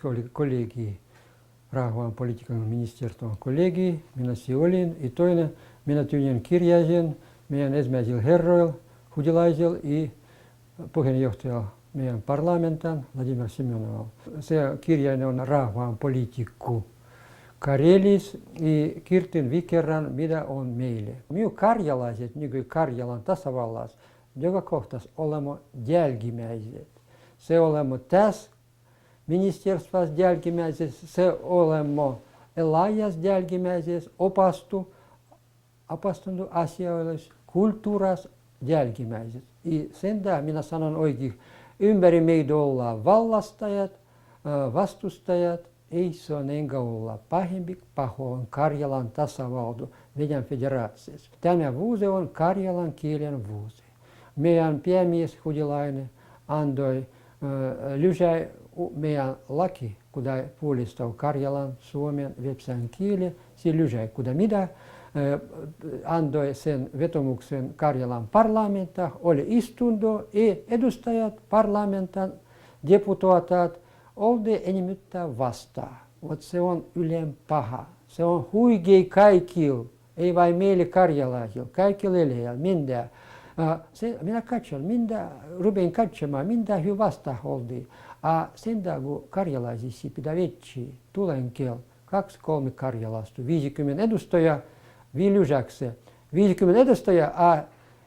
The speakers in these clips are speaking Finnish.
Oli kollegi Rahvan politiikan ministerin kollegi, minä siinä olin. Ja toinen, minä tyynnin kirjaisen meidän ensimmäisillä herroilla, hudilaisilla ja puheenjohtajalla meidän parlamentan Vladimir Semyonovalla. Se kirjainen on Rahvan politiikku Karelis ja kirjoitin vikerran, mitä on meille. Me karjalaiset, niin kuin Karjalan tasavallassa, joka kohtas olemme jälkimmäiset. Se olemme tässä ministerstvassa jälkimmäisessä, se olemme elajassa jälkimmäisessä, opastunut asioissa, kulttuurassa jälkimmäisessä. Ja sen tähden minä sanon oikein, ympäri meitä ollaan vallastajat, vastustajat, ei se on enkä olla pahempi pahoin Karjalan tasavalta Venäjän federaatiossa. Tämä vuosi on karjalan kielen vuosi. Meidän päämies Hudilainen antoi lisää meidän laki, kuda puolistaa Karjalan, Suomen, vepsän kieli, se lisää, kuda mitä antoi sen vetomuksen Karjalan parlamenta, oli istunto, edustajat, parlamentan, deputaatat, oli enemmän vastaan. Se on ylen paha. Se on huikea kaikille, ei vain meille karjalaisille, kaikille eläjille, minä. Minä katson, rupein katsomaan, mitä he vastaan oltiin. Sen takia, kun karjalaisissa pitää etsiä tulenkel 2-3 karjalasta, 50 edustajaa, vielä lisäksi 50 edustajaa,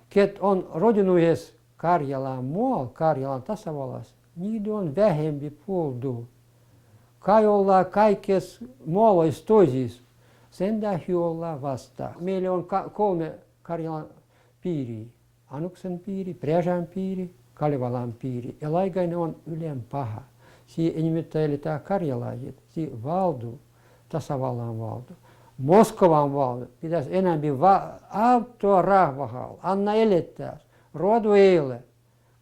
ket on rodinujes Karjalan muualla, Karjalan tasavallassa, niitä on vähempi puolta. Kai ollaan kaikessa muodoissa toisissa, sen takia ollaan vastaan. Meillä on 3 Karjalan piiriä. Anuksen piiri, Präjän piiri, Kalevalan piiri. Ja laikainen on ylen paha. Siinä enemmän eletään karjalaiset. Siinä valdu, tasavallan valdu. Moskovan valdu pitäisi enemmän auttaa rahvahalla. Anna elettää. Ruodu ei ole.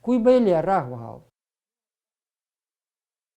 Kuinka elää rahvahalla?